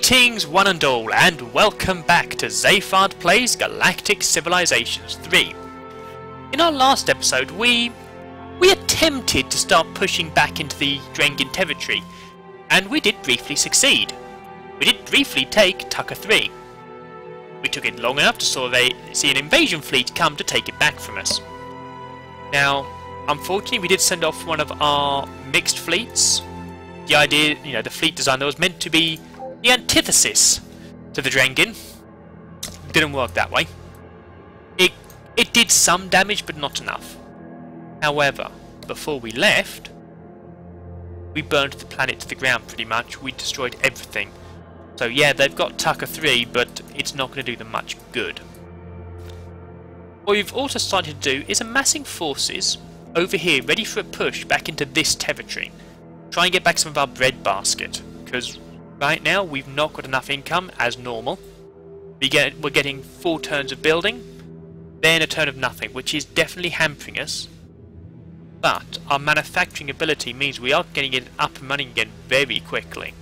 Greetings one and all, and welcome back to Zayfard Plays Galactic Civilizations 3. In our last episode we attempted to start pushing back into the Drengen territory, and we did briefly succeed. We did briefly take Tucker 3. We took it long enough to see an invasion fleet come to take it back from us. Now, unfortunately we did send off one of our mixed fleets. The idea, the fleet design that was meant to be the antithesis to the Drengen didn't work that way. It did some damage, but not enough. However, before we left, we burned the planet to the ground pretty much. We destroyed everything. So yeah, they've got Tucker 3, but it's not going to do them much good. What we've also started to do is amassing forces over here, ready for a push back into this territory. Try and get back some of our breadbasket, because right now we've not got enough income as normal. We're getting 4 turns of building, then a turn of nothing, which is definitely hampering us. But our manufacturing ability means we are getting it up and running again very quickly.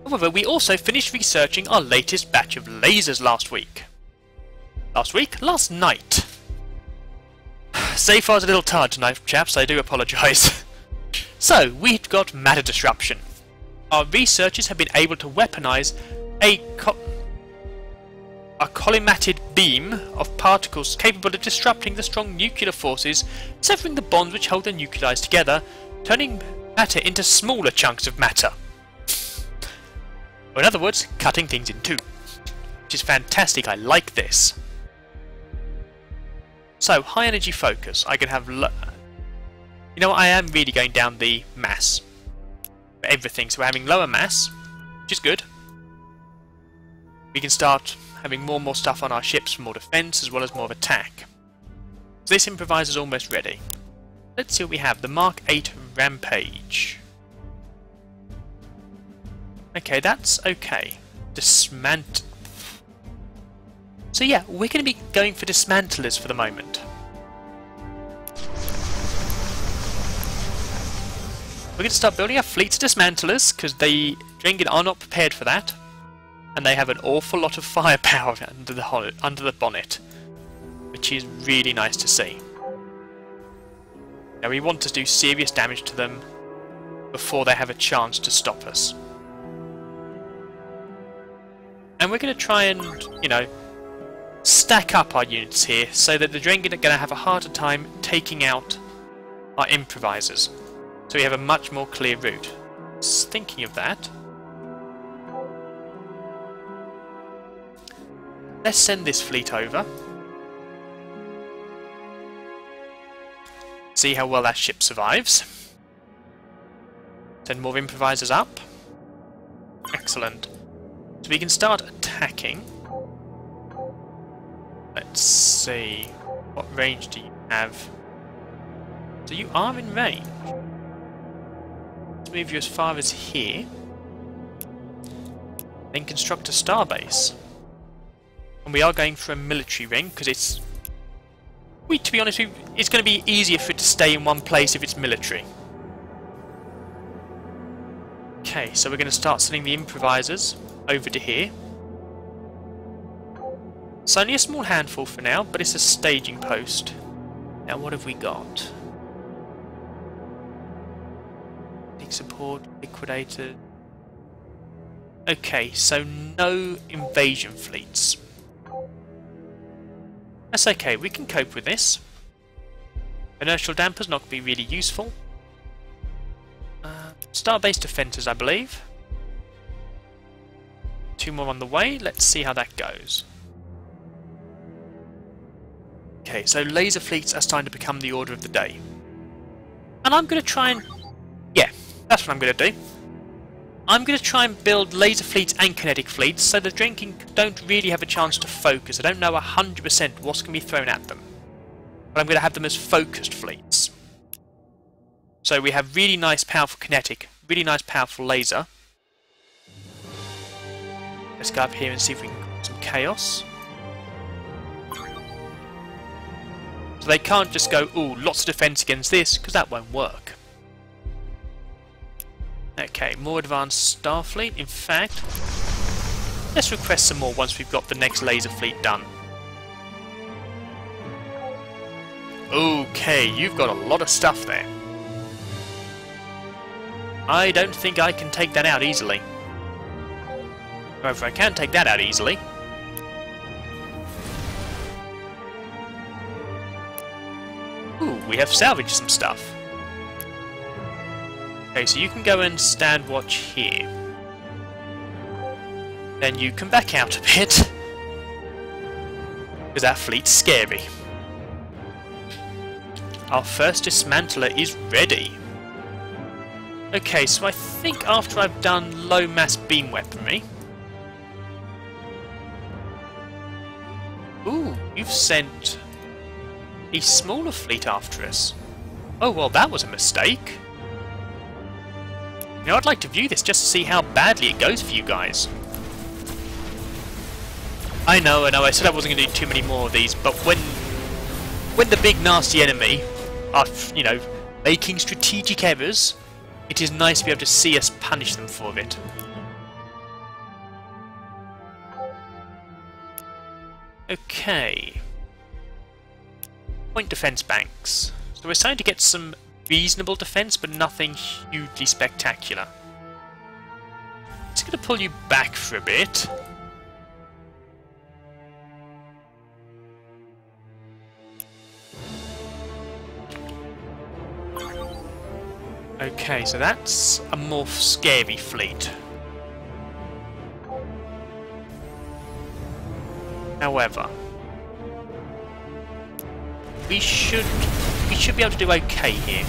However, we also finished researching our latest batch of lasers last week. Last night. Zayfard's a little tired tonight, chaps, I do apologise. So, we've got matter disruption. Our researchers have been able to weaponize a collimated beam of particles capable of disrupting the strong nuclear forces, severing the bonds which hold the nuclei together, turning matter into smaller chunks of matter. Or in other words, cutting things in two. Which is fantastic, I like this. So, high energy focus. I can have I am really going down the mass for everything, so we're having lower mass, which is good. We can start having more and more stuff on our ships for more defense as well as more of attack. So this improviser's almost ready. Let's see what we have. The Mark 8 Rampage. Okay, that's okay. So yeah, we're going to be going for dismantlers for the moment. We're going to start building our fleets of dismantlers, because the Drengen are not prepared for that. And they have an awful lot of firepower under the bonnet, which is really nice to see. Now we want to do serious damage to them before they have a chance to stop us. And we're going to try and, stack up our units here so that the Drengen are going to have a harder time taking out our improvisers. So we have a much more clear route. Thinking of that, let's send this fleet over. See how well that ship survives. Send more improvisers up. Excellent. So we can start attacking. Let's see. What range do you have? So you are in range. Let's move you as far as here. Then construct a starbase. And we are going for a military ring, because it's... to be honest with you, it's going to be easier for it to stay in one place if it's military. Okay, so we're going to start sending the improvisers over to here. It's only a small handful for now, but it's a staging post. Now what have we got? Big support, liquidated. Okay, so no invasion fleets. That's okay, we can cope with this. Inertial damper's not going to be really useful. Starbase defences, I believe. 2 more on the way, let's see how that goes. Okay, so laser fleets are starting to become the order of the day. And I'm going to try and... yeah, that's what I'm going to do. I'm going to try and build laser fleets and kinetic fleets so the Drengen don't really have a chance to focus. I don't know 100% what's going to be thrown at them. But I'm going to have them as focused fleets. So we have really nice powerful kinetic, really nice powerful laser. Let's go up here and see if we can cause some chaos. So they can't just go, ooh, lots of defense against this, because that won't work. Okay. Okay, more advanced Starfleet. In fact, let's request some more once we've got the next laser fleet done. Okay, you've got a lot of stuff there. I don't think I can take that out easily. However, I can take that out easily. Ooh, we have salvaged some stuff. Okay, so you can go and stand watch here. Then you can back out a bit. Because that fleet's scary. Our first dismantler is ready. Okay, so I think after I've done low mass beam weaponry... Ooh, you've sent a smaller fleet after us. Oh, well, that was a mistake. You know, I'd like to view this just to see how badly it goes for you guys. I know, I said I wasn't going to do too many more of these, but when the big nasty enemy are, you know, making strategic errors, it is nice to be able to see us punish them for it. Okay. Point defense banks. So we're starting to get some reasonable defense, but nothing hugely spectacular. Just going to pull you back for a bit. Okay, so that's a more scary fleet. However, we should be able to do okay here.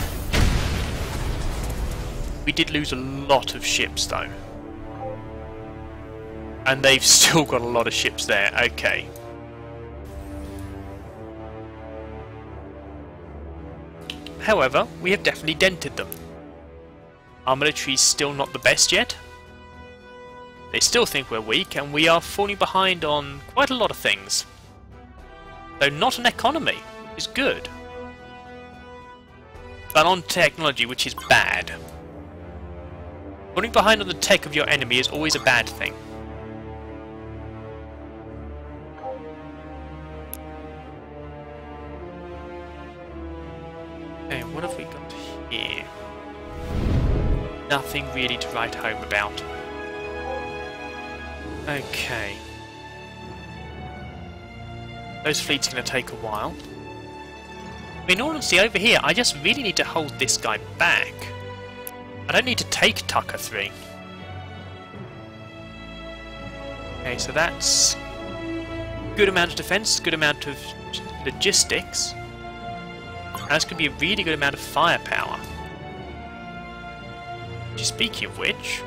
We did lose a lot of ships though. And they've still got a lot of ships there, okay. However, we have definitely dented them. Our military's still not the best yet. They still think we're weak, and we are falling behind on quite a lot of things. Though not an economy, which is good. But on technology, which is bad. Falling behind on the tech of your enemy is always a bad thing. Okay, what have we got here? Nothing really to write home about. Okay. Those fleets are going to take a while. I mean, in all honesty, over here, I just really need to hold this guy back. I don't need to take Tucker 3. Okay, so that's good amount of defense, good amount of logistics. And that's going to be a really good amount of firepower. Speaking of which,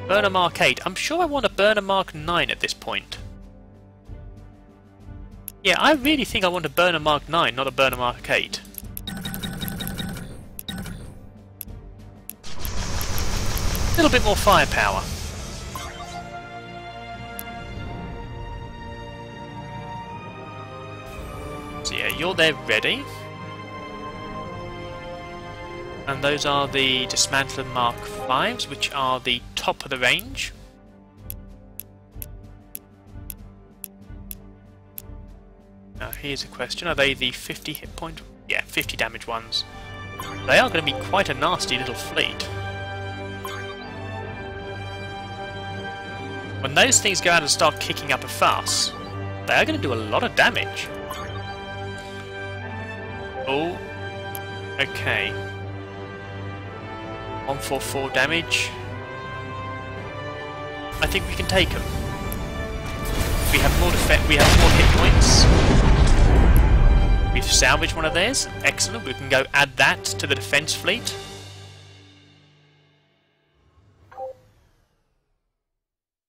burn a Mark 8. I'm sure I want to burn a Mark 9 at this point. Yeah, I really think I want to burn a Mark 9, not a burn a Mark 8. A little bit more firepower. So yeah, you're there ready. And those are the Dismantler Mark 5s, which are the top of the range. Now here's a question, are they the 50 hit point? Yeah, 50 damage ones. They are going to be quite a nasty little fleet. When those things go out and start kicking up a fuss, they are going to do a lot of damage. Oh, okay. 144 damage. I think we can take them. We have more defense. We have more hit points. We've salvaged one of theirs. Excellent. We can go add that to the defense fleet.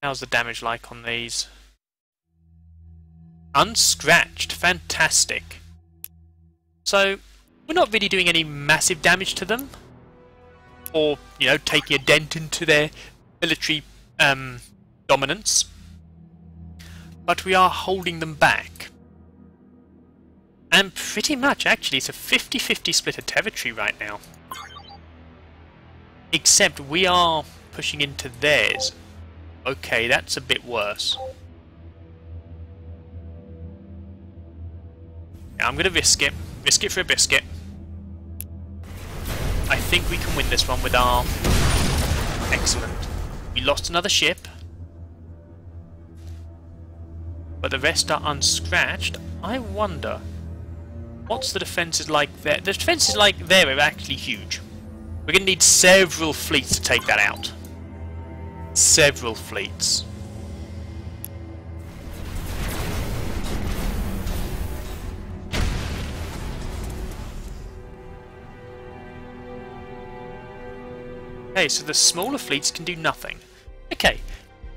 How's the damage like on these? Unscratched. Fantastic. So we're not really doing any massive damage to them. Or, you know, taking a dent into their military dominance. But we are holding them back. And pretty much, actually, it's a 50-50 split of territory right now. Except we are pushing into theirs. Okay, that's a bit worse. Now I'm going to risk it. Risk it for a biscuit. I think we can win this one with our... Excellent. We lost another ship. But the rest are unscratched. I wonder... What's the defences like there? The defences like there are actually huge. We're going to need several fleets to take that out. Several fleets. Okay, so the smaller fleets can do nothing. Okay,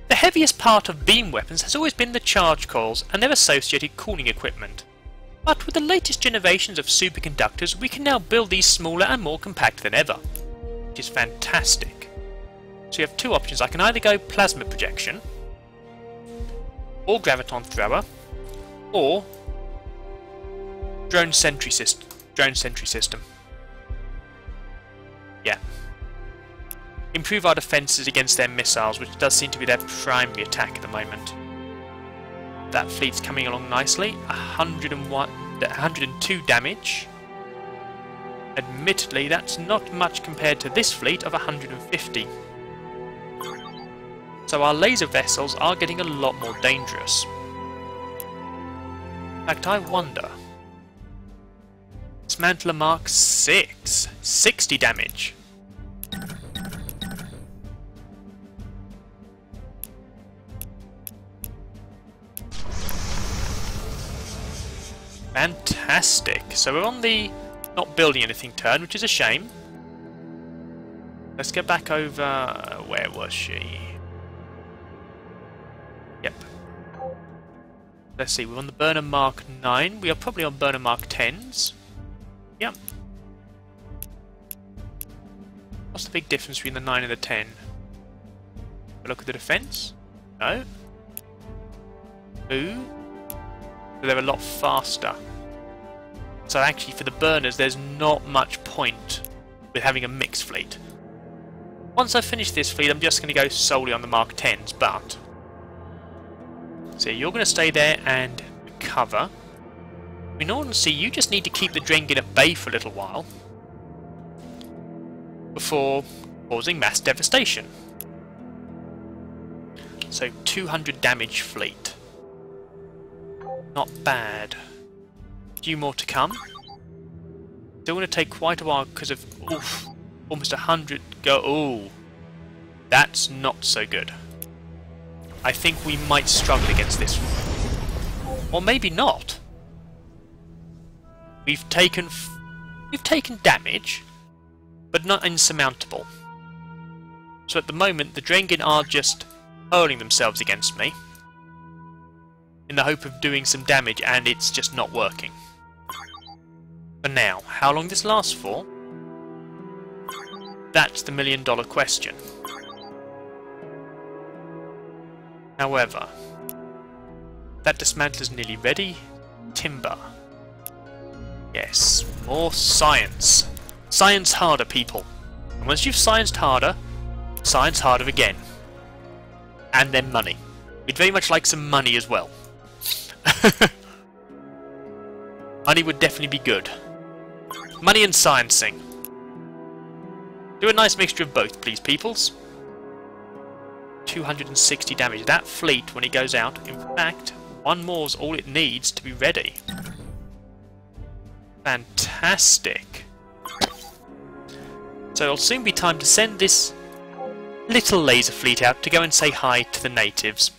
the heaviest part of beam weapons has always been the charge coils and their associated cooling equipment. But with the latest generations of superconductors, we can now build these smaller and more compact than ever. Which is fantastic. So you have two options. I can either go plasma projection, or graviton thrower, or drone sentry system. Yeah. Improve our defences against their missiles, which does seem to be their primary attack at the moment. That fleet's coming along nicely. 102 damage. Admittedly, that's not much compared to this fleet of 150. So our laser vessels are getting a lot more dangerous. In fact, I wonder... Dismantler Mark 6. 60 damage. Fantastic. So we're on the not building anything turn, which is a shame. Let's get back over... Where was she? Yep. Let's see, we're on the burner mark 9. We are probably on burner mark 10s. Yep. What's the big difference between the 9 and the 10? A look at the defense? No. Ooh. So they're a lot faster. So actually for the burners there's not much point with having a mixed fleet. Once I finish this fleet I'm just going to go solely on the Mark 10s, but... So you're going to stay there and recover. In order to see, you just need to keep the Drengin at bay for a little while before causing mass devastation. So 200 damage fleet. Not bad. A few more to come. Still going to take quite a while because of almost 100 go. Oh, that's not so good. I think we might struggle against this one. Or maybe not. We've taken damage, but not insurmountable. So at the moment the Drengin are just hurling themselves against me in the hope of doing some damage, and it's just not working. For now, how long this lasts for? That's the million-dollar question. However, that dismantler's nearly ready. Timber. Yes, more science. Science harder, people. And once you've scienced harder, science harder again. And then money. We'd very much like some money as well. Money would definitely be good. Money and sciencing. Do a nice mixture of both, please, peoples. 260 damage. That fleet, when it goes out, in fact, one more's all it needs to be ready. Fantastic. So it'll soon be time to send this little laser fleet out to go and say hi to the natives.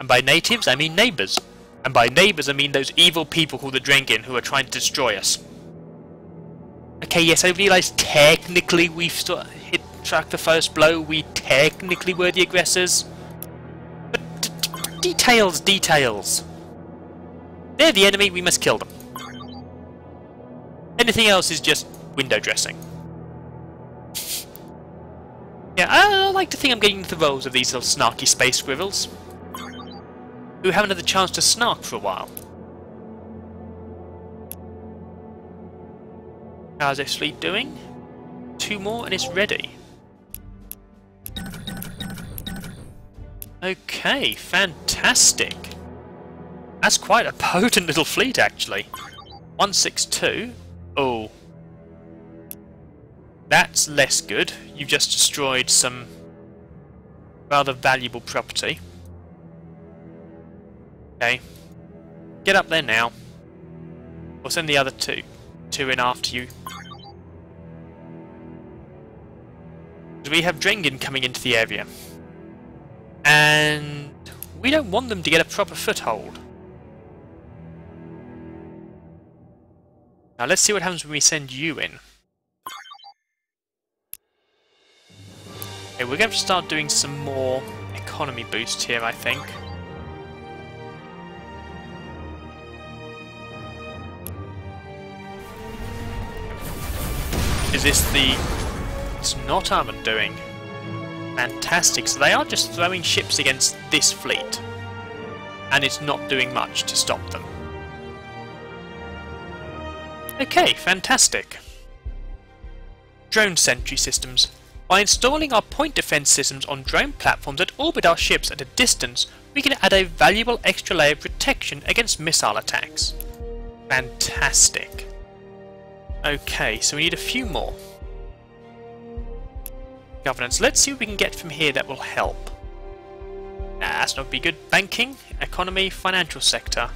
And by natives, I mean neighbours. And by neighbours, I mean those evil people called the Drengin who are trying to destroy us. Okay, yes, I realise technically we've struck the first blow. We technically were the aggressors. But details, details. They're the enemy, we must kill them. Anything else is just window dressing. Yeah, I like to think I'm getting into the roles of these little snarky space squirrels who haven't had the chance to snark for a while. How's this fleet doing? 2 more and it's ready. Okay, fantastic. That's quite a potent little fleet, actually. 162. Oh. That's less good. You've just destroyed some rather valuable property. Okay. Get up there now. We'll send the other two in after you. We have Drengen coming into the area. And we don't want them to get a proper foothold. Now let's see what happens when we send you in. Okay, we're going to start doing some more economy boost here, I think. Is this the... It's not Armand doing. Fantastic, so they are just throwing ships against this fleet. And it's not doing much to stop them. Okay, fantastic. Drone sentry systems. By installing our point defense systems on drone platforms that orbit our ships at a distance, we can add a valuable extra layer of protection against missile attacks. Fantastic. Okay, so we need a few more. Governance. Let's see what we can get from here that will help. That's not be good. Banking, economy, financial sector.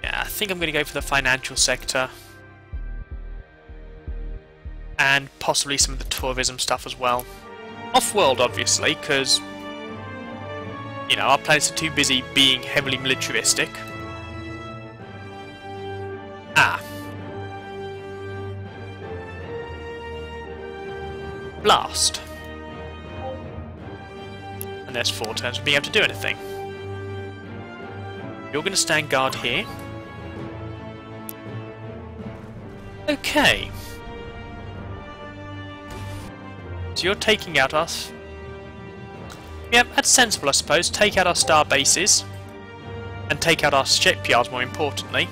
Yeah, I think I'm going to go for the financial sector. And possibly some of the tourism stuff as well. Off-world, obviously, because, you know, our planets are too busy being heavily militaristic. Ah. Blast. And there's 4 turns of being able to do anything. You're going to stand guard here. Okay. So you're taking out us. Yep, that's sensible, I suppose. Take out our star bases. And take out our shipyards, more importantly.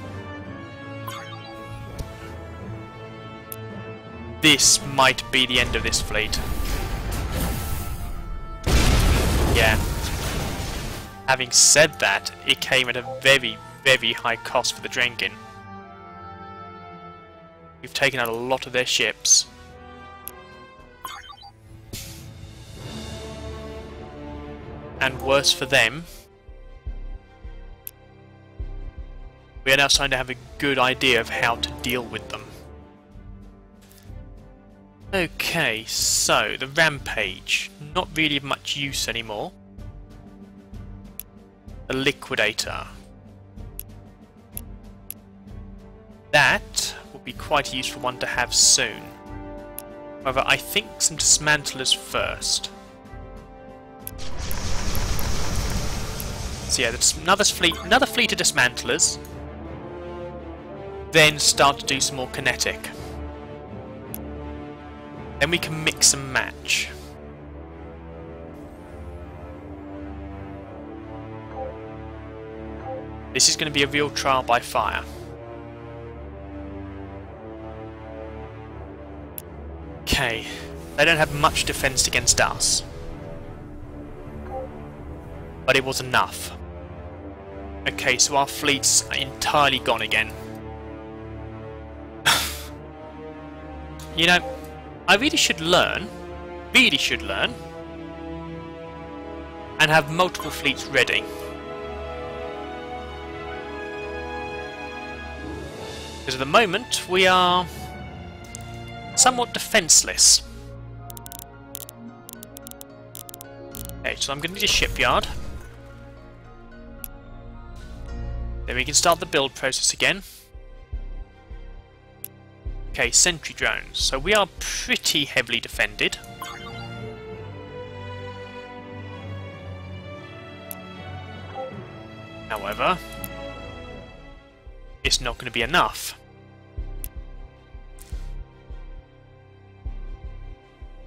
This might be the end of this fleet. Yeah. Having said that, it came at a very, very high cost for the Drengen. We've taken out a lot of their ships. And worse for them, we are now starting to have a good idea of how to deal with them. Okay, so the Rampage, not really of much use anymore. The Liquidator. That will be quite a useful one to have soon. However, I think some Dismantlers first. So yeah, another fleet of Dismantlers. Then start to do some more kinetic. Then we can mix and match. This is going to be a real trial by fire. Okay, they don't have much defense against us. But it was enough. Okay, so our fleet's entirely gone again. You know, I really should learn, and have multiple fleets ready. Because at the moment we are somewhat defenceless. Okay, so I'm going to need a shipyard. Then we can start the build process again. Okay, sentry drones. So we are pretty heavily defended. However, it's not going to be enough.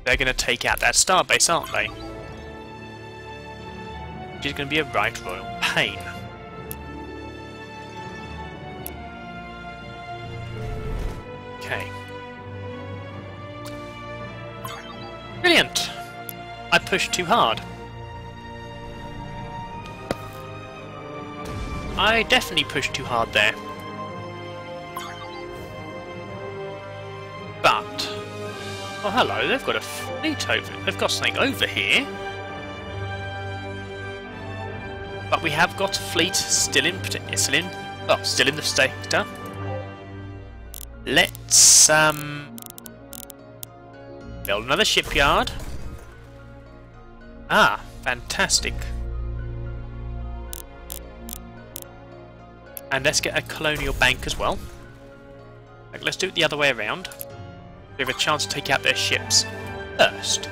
They're going to take out that starbase, aren't they? Which is going to be a right royal pain. Okay. Brilliant! I pushed too hard. I definitely pushed too hard there. But... oh, hello, they've got a fleet over... they've got something over here. But we have got a fleet still in the sector. Let's build another shipyard. Ah, fantastic. And let's get a colonial bank as well. Like, let's do it the other way around. We have a chance to take out their ships first,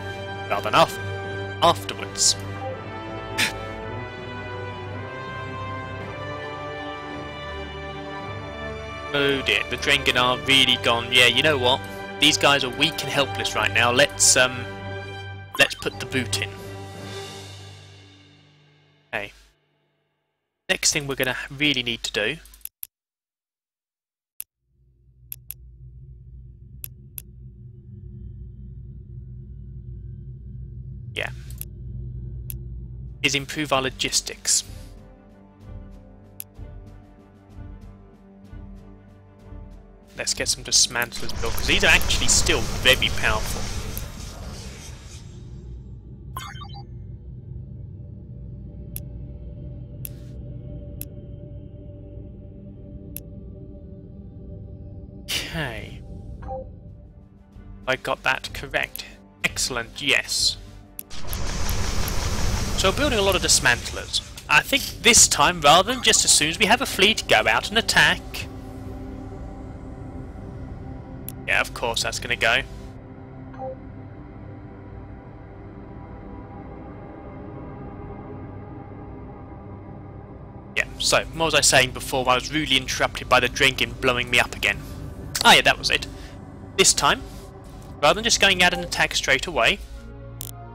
rather than afterwards. Oh dear, the Drengen are really gone. Yeah, you know what? These guys are weak and helpless right now. Let's put the boot in. Okay. Next thing we're gonna really need to do is improve our logistics. Let's get some dismantlers built, because these are actually still very powerful. Okay. I got that correct. Excellent, yes. So we're building a lot of dismantlers. I think this time, rather than just as soon as we have a fleet, go out and attack. Yeah, of course that's going to go. Yeah, so, what was I saying before I was rudely interrupted by the Drengen blowing me up again? Ah yeah, that was it. This time, rather than just going out and attack straight away,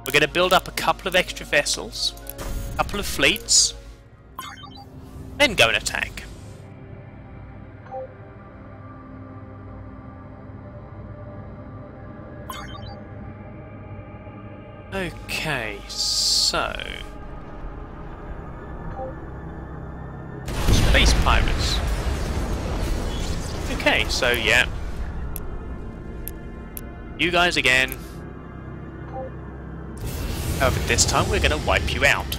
we're going to build up a couple of extra vessels, a couple of fleets, then go and attack. Okay, so... Space Pirates. Okay, so yeah. You guys again. However, this time we're going to wipe you out.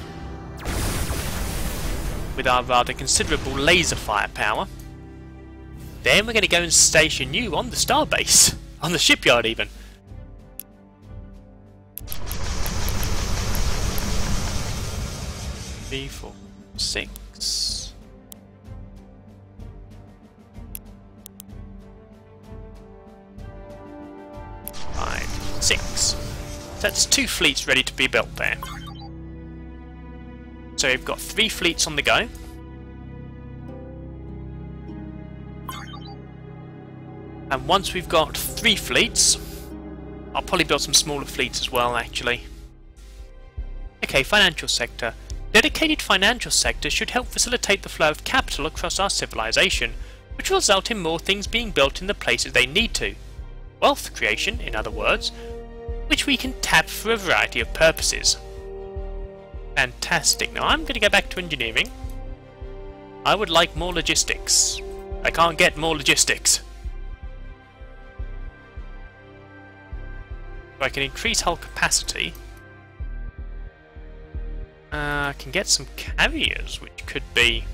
With our rather considerable laser firepower. Then we're going to go and station you on the starbase. On the shipyard even. Three, 4, 6. Five, 6. That's 2 fleets ready to be built there. So we've got 3 fleets on the go. And once we've got 3 fleets, I'll probably build some smaller fleets as well, actually. Okay, financial sector. Dedicated financial sector should help facilitate the flow of capital across our civilization, which will result in more things being built in the places they need to. Wealth creation, in other words, which we can tap for a variety of purposes. Fantastic. Now I'm going to go back to engineering. I would like more logistics. I can't get more logistics. So I can increase hull capacity. I can get some carriers, which could be...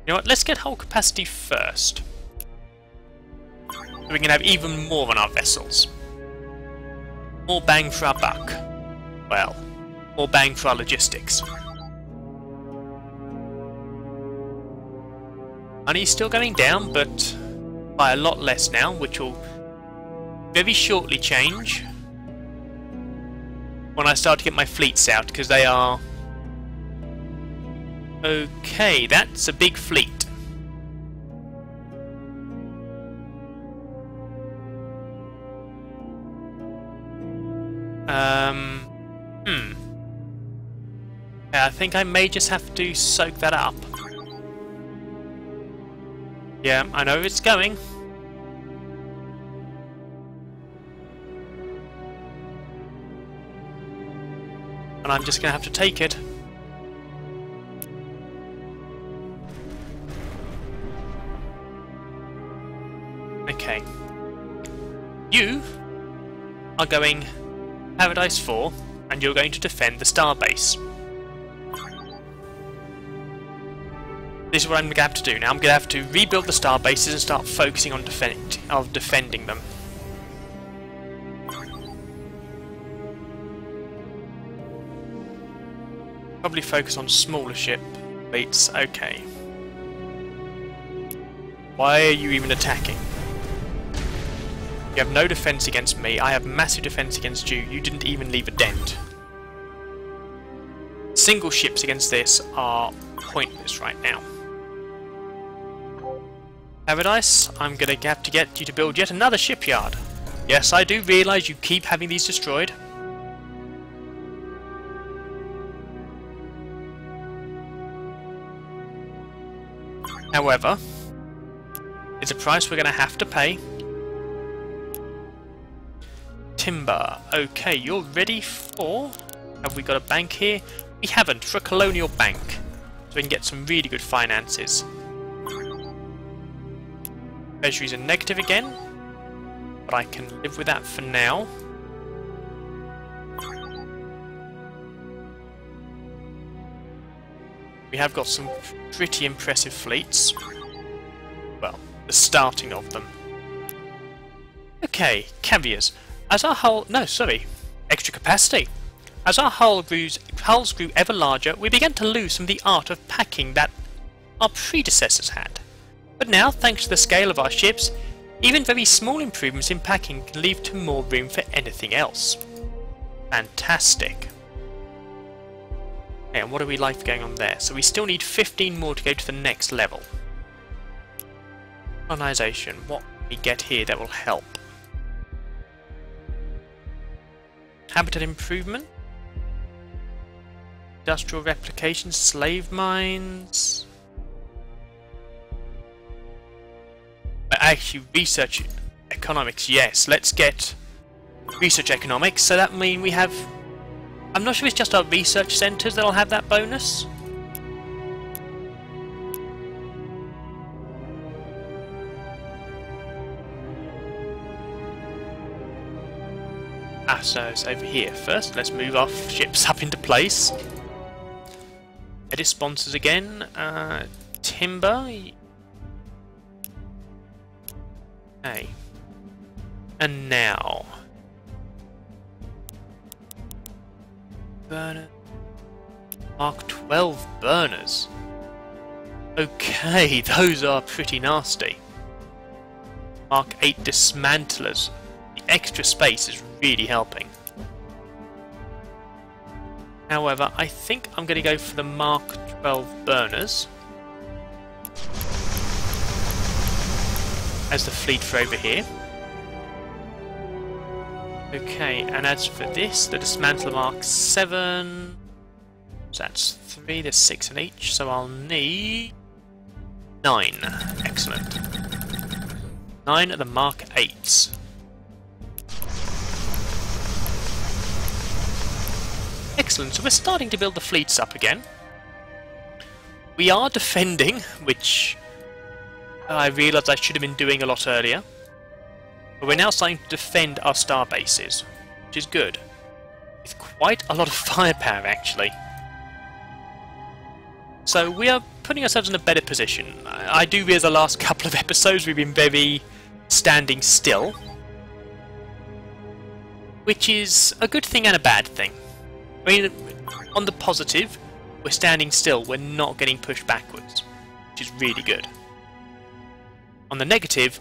You know what, let's get hull capacity first. So we can have even more on our vessels. More bang for our buck. Well, more bang for our logistics. Money's still going down, but by a lot less now, which will very shortly change when I start to get my fleets out, because they are... Okay, that's a big fleet. I think I may just have to soak that up. Yeah, I know it's going. And I'm just going to have to take it. Okay. You are going Paradise 4, and you're going to defend the starbase. This is what I'm going to have to do now. I'm going to have to rebuild the starbases and start focusing on defending them. Probably focus on smaller ship fleets. Okay. Why are you even attacking? You have no defense against me. I have massive defense against you. You didn't even leave a dent. Single ships against this are pointless right now. Paradise, I'm going to have to get you to build yet another shipyard. Yes, I do realise you keep having these destroyed. However, it's a price we're going to have to pay. Timber. Okay, you're ready for... Have we got a bank here? We haven't, for a colonial bank. So we can get some really good finances. Treasuries are negative again, but I can live with that for now. We have got some pretty impressive fleets. Well, the starting of them. Okay, carriers. As our hull... No, sorry. Extra capacity. As our hulls grew ever larger, we began to lose some of the art of packing that our predecessors had. But now, thanks to the scale of our ships, even very small improvements in packing can leave to more room for anything else. Fantastic. Okay, and what do we like going on there? So we still need 15 more to go to the next level. Colonization. What can we get here that will help? Habitat improvement. Industrial replication. Slave mines. Actually, research economics. Yes, let's get research economics. So that means we have... I'm not sure if it's just our research centres that'll have that bonus. So it's over here first. Let's move our ships up into place. Edit sponsors again. Timber. Okay. And now... Burner. Mark 12 burners. Okay, those are pretty nasty. Mark 8 dismantlers. The extra space is really helping. However, I think I'm going to go for the Mark 12 burners as the fleet for over here. Okay, and as for this, the dismantler Mark 7, so that's 3, there's 6 in each, so I'll need 9. Excellent. 9 of the Mark 8s. Excellent, so we're starting to build the fleets up again. We are defending, which I realised I should have been doing a lot earlier. But we're now starting to defend our star bases, which is good. With quite a lot of firepower, actually. So we are putting ourselves in a better position. I do realise the last couple of episodes we've been very standing still, which is a good thing and a bad thing. I mean, on the positive, we're standing still, we're not getting pushed backwards, which is really good. On the negative,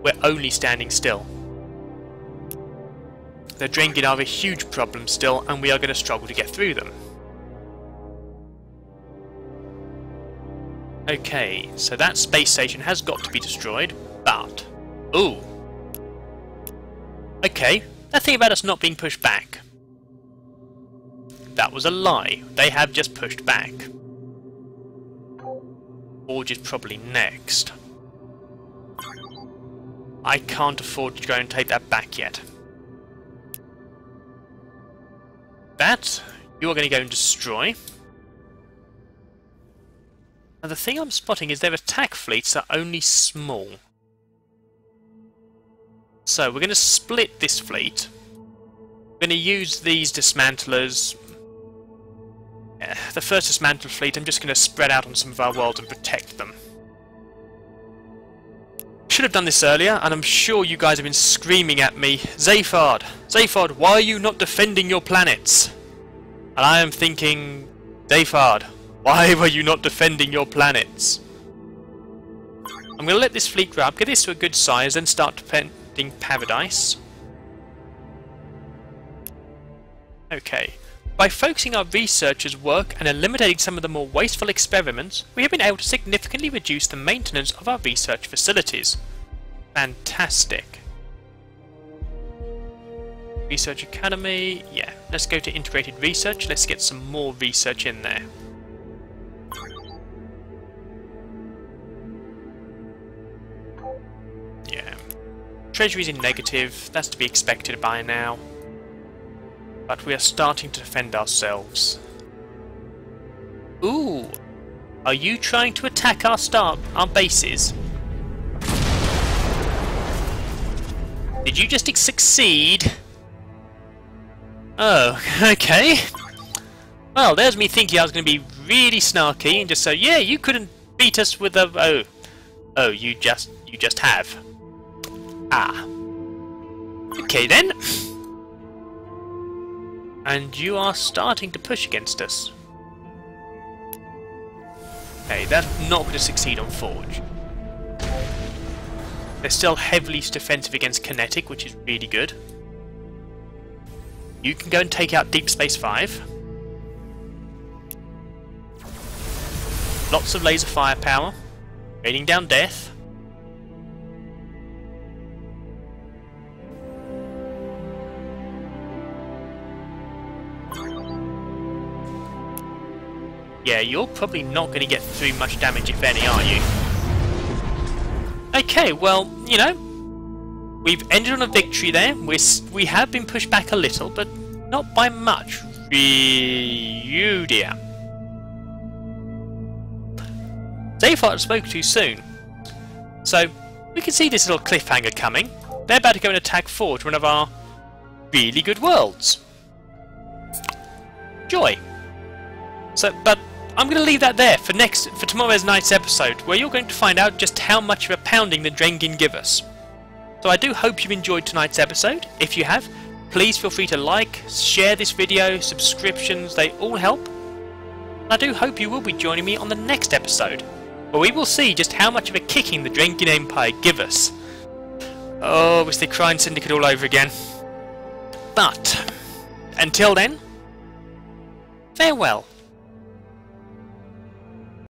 we're only standing still. The Drengid are a huge problem still, and we are going to struggle to get through them. Okay, so that space station has got to be destroyed, but... Ooh! Okay, that thing about us not being pushed back. That was a lie. They have just pushed back. Forge is probably next. I can't afford to go and take that back yet. That, You are going to go and destroy. Now the thing I'm spotting is their attack fleets are only small. So we're going to split this fleet. We're going to use these dismantlers. The first dismantled fleet I'm just going to spread out on some of our worlds and protect them. Should have done this earlier, and I'm sure you guys have been screaming at me, Zayfard! Zayfard, why are you not defending your planets? And I am thinking, Zayfard, why were you not defending your planets? I'm going to let this fleet grow up, get this to a good size, then start defending Paradise. Okay. By focusing our researchers' work and eliminating some of the more wasteful experiments, we have been able to significantly reduce the maintenance of our research facilities. Fantastic. Research Academy, yeah. Let's go to Integrated Research, let's get some more research in there. Yeah. Treasury's in negative, that's to be expected by now. But we are starting to defend ourselves. Ooh! Are you trying to attack our bases? Did you just succeed? Oh, okay. Well, there's me thinking I was going to be really snarky and just say, yeah, you couldn't beat us with a... Oh, you just have. Ah. Okay then. And you are starting to push against us. Okay, that's not going to succeed on Forge. They're still heavily defensive against Kinetic, which is really good. You can go and take out Deep Space 5. Lots of laser firepower. Raining down death. Yeah, you're probably not going to get through much damage, if any, are you? Okay, well, you know, we've ended on a victory there. We have been pushed back a little, but not by much. You dear. Zayfard spoke too soon. So, we can see this little cliffhanger coming. They're about to go and attack Forge, one of our really good worlds. Joy. So, but I'm going to leave that there for tomorrow's night's episode, where you're going to find out just how much of a pounding the Drengin give us. So I do hope you've enjoyed tonight's episode. If you have, please feel free to like, share this video, subscriptions, they all help. And I do hope you will be joining me on the next episode, where we will see just how much of a kicking the Drengin Empire give us. Oh, it's the Crime Syndicate all over again. But, until then, farewell.